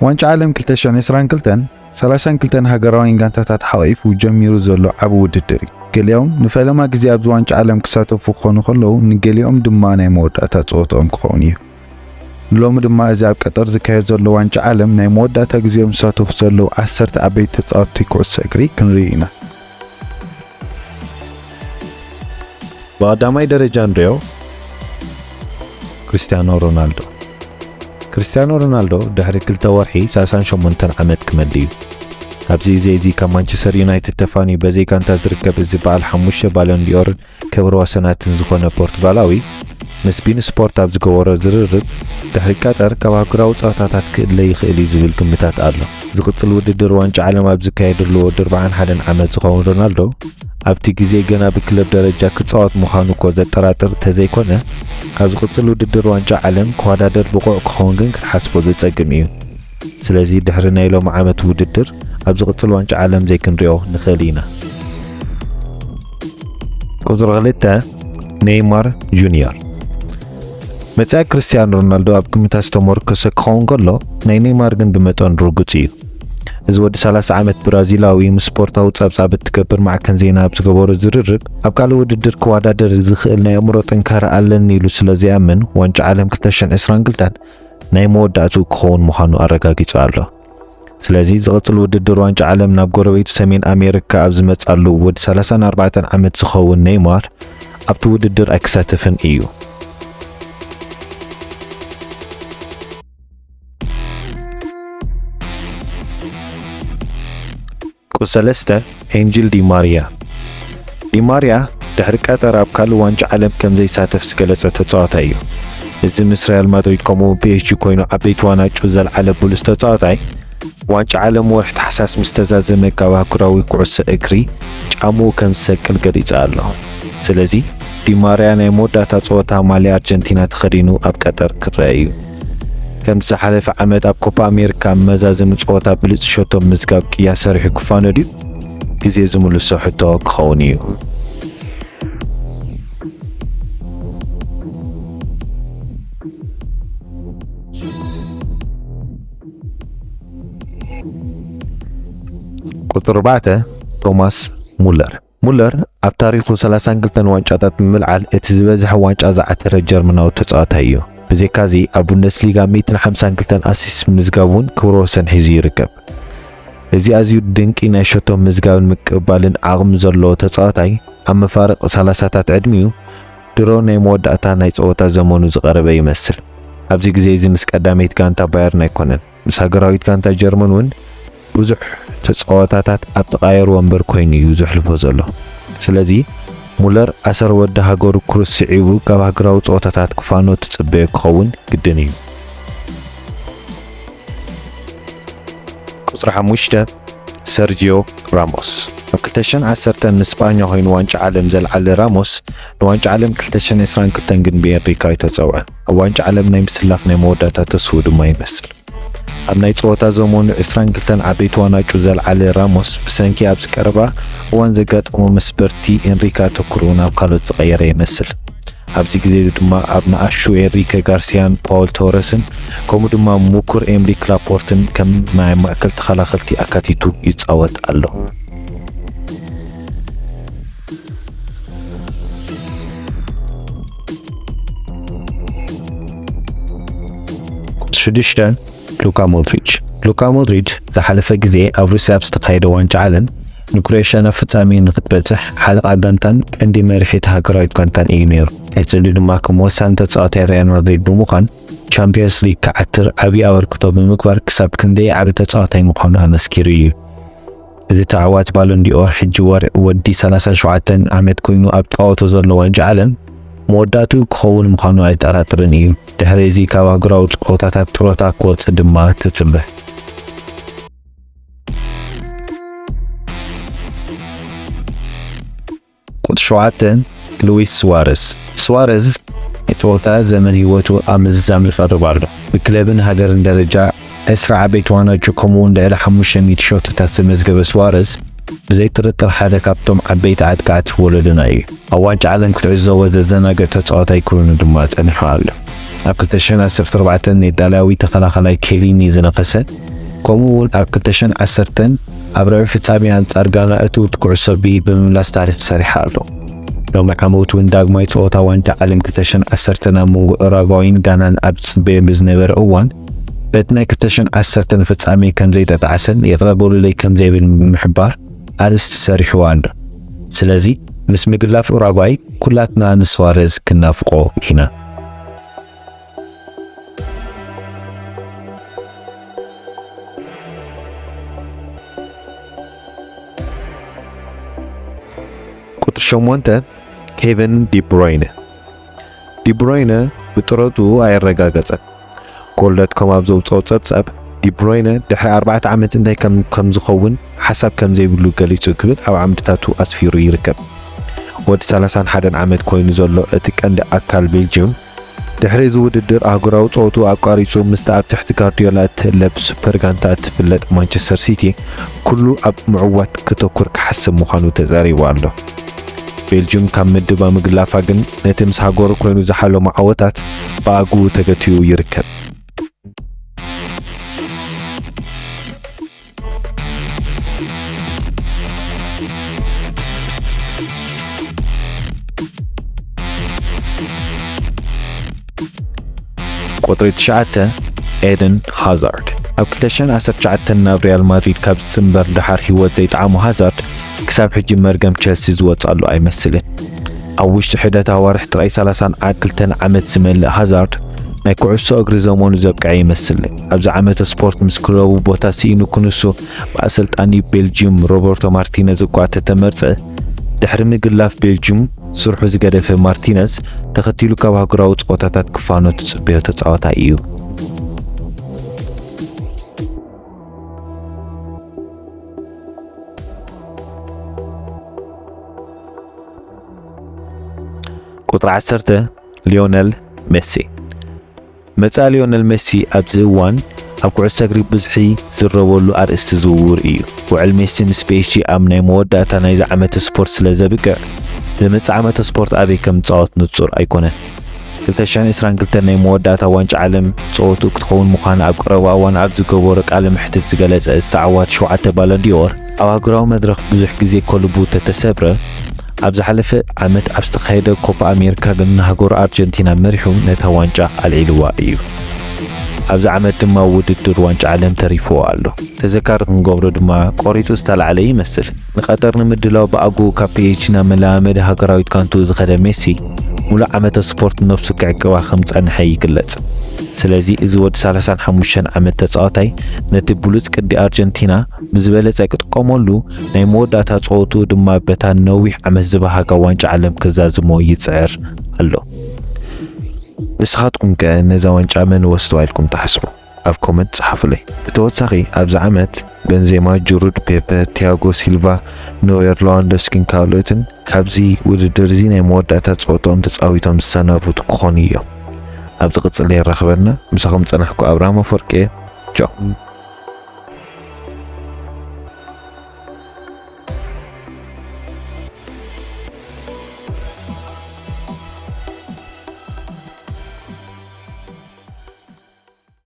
ዋንጫ ዓለም 2022 32 ሃገራውያን ጋንታታት ሓቂፉ ጀሚሩ ዘሎ ዓቢ ውድድር እዩ። ገሊኦም ንፈለማ ግዜ ኣብዚ ዋንጫ ዓለም ክሳተፉ ክኾኑ ከለዉ ንገሊኦም ድማ ናይ መወዳእታ ፀወቶኦም ክኸውን እዩ። ሎሚ ድማ እዚ ኣብ ቀጠር ዝካየድ ዘሎ ዋንጫ ዓለም ናይ መወዳእታ ግዜኦም ዝሳተፉ ዘለዉ 10 ዓበይቲ ተጻወትቲ ኩዕሶ እግሪ ክንርኢ ኢና። ብቀዳማይ ደረጃ ንሪኦ ክርስቲያኖ ሮናልዶ ድሕሪ 2 ወርሒ 38 ዓመት ክመዲ እዩ። ኣብዚ ግዜ እዚ ካብ ማንቸስተር ዩናይትድ ተፋንዩ በዘይ ጋንታ ዝርከብ እዚ በዓል 5 ባሎን ዲኦር ክብረ ወሰናትን ዝኾነ ፖርቱጋላዊ ምስ ቢን ስፖርት ኣብ ዝገበሮ ዝርርብ ድሕሪ ቀጠር ካብ ሃገራዊ ፀወታታት ክእለ ይኽእል እዩ ዝብል ግምታት ኣሎ። ዝቕፅል ውድድር ዋንጫ ዓለም ኣብ ዝካየደሉ ወዲ 41 ዓመት ዝኸውን ሮናልዶ ኣብቲ ግዜ ገና ብክለብ ደረጃ ክፃወት ምዃኑ እኮ ዘጠራጥር ተዘይኮነ ኣብ ዝቕፅል ውድድር ዋንጫ ዓለም ክወዳደር ብቑዕ ክኸውን ግን ክትሓስቦ ዘፀግም እዩ። ስለዚ ድሕሪ ናይ ሎሚ ዓመት ውድድር ኣብ ዝቕፅል ዋንጫ ዓለም ዘይክንሪኦ ንኽእል ኢና። ቁፅሪ 2 ኔይማር ጁኒየር መጻኢ ክርስቲያኖ ሮናልዶ ኣብ ግምታት ዝተመርኮሰ ክኸውን ከሎ ናይ ኔይማር ግን ብመጠን ርጉፅ እዩ። እዚ ወዲ 30 ዓመት ብራዚላዊ ምስ ስፖርታዊ ጸብጻብ እትገብር ማዕከን ዜና ኣብ ዝገበሮ ዝርርብ ኣብ ካልእ ውድድር ክወዳደር ዝኽእል ናይ ኣእምሮ ጥንካረ ኣለኒ ኢሉ ስለዝኣምን ዋንጫ ዓለም 2022 ናይ መወዳእቱ ክኸውን ምዃኑ ኣረጋጊጹ ኣሎ። ስለዚ ዝቕፅል ውድድር ዋንጫ ዓለም ናብ ጎረቤቱ ሰሜን ኣሜሪካ ኣብ ዝመጻሉ ወዲ 34 ዓመት ዝኸውን ኔይማር ኣብቲ ውድድር ኣይክሳተፍን እዩ። ቁሰለስተ ኤንጅል ዲማርያ ድሕሪ ቀጠር ኣብ ካልእ ዋንጫ ዓለም ከም ዘይሳተፍ ዝገለጸ ተጻዋታይ እዩ። እዚ ምስ ሪያል ማድሪድ ከምኡ'ውን ፒኤስጂ ኮይኑ ዓበይቲ ዋናጩ ዘለዓለ ቡሉስ ተጻዋታይ ዋንጫ ዓለም ወርሒ ታሕሳስ ምስ ተዛዘመ ካብ ሃገራዊ ኩዕሶ እግሪ ጫምኡ ከም ዝሰቅል ገሊጹ ኣሎ። ስለዚ ዲማርያ ናይ መወዳእታ ፀወታ ማልያ ኣርጀንቲና ተኸዲኑ ኣብ ቀጠር ክረአ እዩ። ከም ዝሓለፈ ዓመት ኣብ ኮፓ ኣሜሪካ መዛዝም ፀወታ ብልጽ ሸቶም ምዝጋብ ቅያስ ሰሪሑ ክፋኖ ድዩ? ግዜ ዝምልሶ ሕቶ ክኸውን እዩ። ቁጥር 4 ቶማስ ሙለር ኣብ ታሪኹ 32 ዋንጫታት ብምልዓል እቲ ዝበዝሐ ዋንጫ ዝዓተረ ጀርመናዊ ተጻዋታይ እዩ። ብዘይካዚ ኣብ ቡንደስሊጋ 152 ኣሲስት ምዝጋቡን ክብረ ወሰን ሒዙ ይርከብ። እዚ ኣዝዩ ድንቂ ናይ ሸቶም ምዝጋብን ምቅባልን ዓቕሚ ዘለዎ ተጻዋታይ ኣብ መፋርቕ 30ታት ዕድሚኡ ድሮ ናይ መወዳእታ ናይ ፀወታ ዘመኑ ዝቐረበ ይመስል። ኣብዚ ግዜ እዚ ምስ ቀዳመይት ጋንታ ባየርን ኣይኮነን፣ ምስ ሃገራዊት ጋንታ ጀርመን እውን ብዙሕ ተጻዋታታት ኣብ ተቓየሩ ወንበር ኮይኑ እዩ ዘሕልፎ ዘሎ። ስለዚ ሙለር ኣሰር ወዲ ሃገሩ ክሩስ ስዒቡ ካብ ሃገራዊ ፀወታታት ክፋኖ ትጽበዮ ክኸውን ግድን እዩ። ቁፅሪ 5 ሰርጂዮ ራሞስ ኣብ 2010 ንስፓኛ ኮይኑ ዋንጫ ዓለም ዘለዓለ ራሞስ ንዋንጫ ዓለም 2022 ግን ብኤንሪካ ይተፀውዐ። ኣብ ዋንጫ ዓለም ናይ ምስላፍ ናይ መወዳእታ ተስፉ ድማ ይመስል። ኣብ ናይ ፀወታ ዘመኑ 22 ዓበይቲ ዋናጩ ዘለዓለ ራሞስ ብሰንኪ ኣብ ዝቀረባ እዋን ዘጋጠሞ መስበርቲ ኤንሪካ ተኩሩ ናብ ካልኦት ዝቐየረ ይመስል። ኣብዚ ግዜ ድማ ኣብ ንኣሹ ኤንሪኬ ጋርሲያን ፓውል ቶረስን ከምኡ ድማ ሙኩር ኤምሪክ ላፖርትን ከም ናይ ማእከል ተኸላኸልቲ ኣካቲቱ ይፃወት ኣሎ። ሽዱሽተ ሉካ ሞድሪች ዝሓለፈ ግዜ ኣብ ሩስያ ኣብ ዝተኻየደ ዋንጫ ዓለም ንክሮኤሽያ ናብ ፍጻሜ ንኽትበጽሕ ሓለቓ ጋንታን ቀንዲ መሪሒት ሃገራዊት ጋንታን እዩ ነይሩ። ቀፂሉ ድማ ከም ወሳኒ ተጻዋታይ ሪያል ማድሪድ ብምዃን ቻምፒየንስ ሊግ ክዓትር ዓብዪ ኣበርክቶ ብምግባር ክሳብ ክንደይ ዓቢ ተጻዋታይ ምዃኑ ኣመስኪሩ እዩ። እዚ ተዓዋቲ ባሎን ዲኦር ሕጂ ወዲ 37 ዓመት ኮይኑ ኣብ ተቃወቶ ዘሎ ዋንጫ ዓለም መወዳእቱ ክኸውን ምዃኑ ኣይጠራጥርን እዩ። ድሕሪ እዚ ካብ ሃገራዊ ፀወታታት ጥሮታ ክወፅእ ድማ ትጽብሕ። ቁጥሪ 7 ሉዊስ ስዋሬዝ የተወታ ዘመን ህይወቱ ኣብ ምዝዛም ይቐርብ ኣሎ። ብክለብን ሃገርን ደረጃ 10 ዓበይቲ ዋናጩ ከምኡ'ውን ልዕሊ 500 ሾትታት ዘመዝገበ ስዋሬዝ ብዘይ ጥርጥር ሓደ ካብቶም ዓበይቲ ዓጥቃዕቲ ወለድና እዩ። ኣብ ዋንጫ ዓለም ክትዕዘቦ ዘዘናግዕ ተጻዋታይ ኮይኑ ድማ ጸኒሑ ኣሎ። ኣብ 2014 ኢጣልያዊ ተኸላኻላይ ኬሊኒ ዝነኸሰ كمون أب 2010 أبرع ፍጻሜ አንጻር ጋና እቱት ኩዕሶ ብኢድ ብምምላስ ታሪክ ሰሪሓ ኣሎ ሎሚ ዓመት እውን ዳግማይ ጸወታ ዋንጫ ዓለም 2010 ናብ መንጎ ኡሩጓይን ጋናን ኣብ ጽበየ ብዝነበረ እዋን በቲ ናይ 2010 ፍጻሜ ከም ዘይተጣዓሰን የቕረበሉለይ ከም ዘይብል ምሕባር ኣርስቲ ሰሪሑ ኣሎ ስለዚ ምስ ምግላፍ ኡሩጓይ ኩላትና ንስዋረዝ ክናፍቆ ኢና ቁጥር 8 ኬቨን ዲብሮይነ ብጥረቱ ኣይረጋገጸን ኮል.ኮም ኣብ ዘውፅኦ ጸብጻብ ዲብሮይነ ድሕሪ 4 ዓመት እንታይ ከም ዝኸውን ሓሳብ ከም ዘይብሉ ገሊጹ ክብል ኣብ ዓምድታቱ ኣስፊሩ ይርከብ ወዲ 31 ዓመት ኮይኑ ዘሎ እቲ ቀንዲ ኣካል ቤልጅየም ድሕሪ ዝውድድር ኣህጉራዊ ጸወቱ ኣቋሪጹ ምስቲ ኣብ ትሕቲ ጋርዲዮላ እትህለብ ሱፐር ጋንታ እትፍለጥ ማንቸስተር ሲቲ ኩሉ ኣብ ምዕዋት ከተኩር ክሓስብ ምዃኑ ተዛሪቡ ኣሎ ቤልጅየም ካብ ምድባ ምግላፋ ግን ነቲ ምስ ሃገሩ ኮይኑ ዝሓለሙ ዓወታት ብኣግኡ ተገቲዩ ይርከብ ቁጥሪ 9 ኤደን ሃዛርድ ኣብ 2019 ናብ ሪያል ማድሪድ ካብ ዝጽንበር ድሓር ህይወት ዘይጣዕሙ ሃዛርድ ክሳብ ሕጂ መርገም ቸልሲ ዝወጻሉ ኣይመስልን ኣብ ውሽጢ ሕደት ኣዋርሕ ጥራይ 32 ዓመት ዝመልእ ሃዛርድ ናይ ኩዕሶ እግሪ ዘመኑ ዘብቅዐ ይመስል ኣብዚ ዓመት ስፖርት ምስ ክለቡ ቦታ ሲኢኑ ክንሱ ብኣሰልጣኒ ቤልጅየም ሮበርቶ ማርቲነዝ እኳ ተመርጸ ድሕሪ ምግላፍ ቤልጅየም ስርሑ ዝገደፈ ማርቲነዝ ተኸቲሉ ካብ ሃገራዊ ጸወታታት ክፋኖት ጽበዮ ተጻዋታ እዩ ቁጥር 10 ሊዮነል ሜሲ መጻ ሊዮነል ሜሲ ኣብዚ እዋን ኣብ ኩዕሶ እግሪ ብዙሕ ዝረበሉ ኣርእስቲ ዝውውር እዩ ውዕል ሜሲ ምስ ፒኤስጂ ኣብ ናይ መወዳእታ ናይዚ ዓመት ስፖርት ስለ ዘብቅዕ ዝመጽእ ዓመት ስፖርት ኣበይ ከም ዝጻወት ንጹር ኣይኮነን 2022 ናይ መወዳእታ ዋንጫ ዓለም ጸወቱ ክትኸውን ምዃና ኣብ ቀረባ እዋን ኣብ ዝገበሮ ቃለ ምሕትት ዝገለጸ ዝተዓዋት 7 ባሎንዲዮር ኣብ ሃገራዊ መድረኽ ብዙሕ ግዜ ከልቡ ተተሰብረ ኣብ ዝሓለፈ ዓመት ኣብ ዝተኻየደ ኮፓ ኣሜሪካ ግን ንሃገሩ ኣርጀንቲና መሪሑ ነታ ዋንጫ ኣልዒልዋ እዩ ኣብዚ ዓመት ድማ ውድድር ዋንጫ ዓለም ተሪፍዎ ኣሎ ተዘካሪ ክንገብሮ ድማ ቆሪጡ ዝተላዕለ ይመስል ንቐጠር ንምድላው ብኣግኡ ካብ ፒኤስጂ ናብ መለማመዲ ሃገራዊት ካንቱ ዝኸደ ሜሲ ሙሉእ ዓመት ስፖርት ነፍሱ ክዕቅባ ከም ጸንሐ ይግለጽ ስለዚ እዚ ወዲ 35 ዓመት ተጻዋታይ ነቲ ብሉጽ ቅዲ ኣርጀንቲና ብዝበለጸ ክጥቀመሉ ናይ መወዳእታ ጸወቱ ድማ በታ ነዊሕ ዓመት ዝባሃጋ ዋንጫ ዓለም ክዛዝሞ ይጽዕር ኣሎ ንስኻትኩም ከ ነዛ ዋንጫ መን ወስዶ ኢልኩም ተሓስቡ ኣብ ኮመንት ጻሕፉለይ ብተወሳኺ ኣብዚ ዓመት ቤንዜማ ጁሩድ ፔፔ ቲያጎ ሲልቫ ኖየር ሌዋንዶውስኪን ካልኦትን ካብዚ ውድድር እዚ ናይ መወዳእታ ጸወቶም ተጻዊቶም ዝሰናብቱ ክኾኑ እዮም ኣብ ዝቕጽል ይረኽበና ምሳኹም ጸናሕኩ ኣብርሃም ኣፈወርቂ ቻው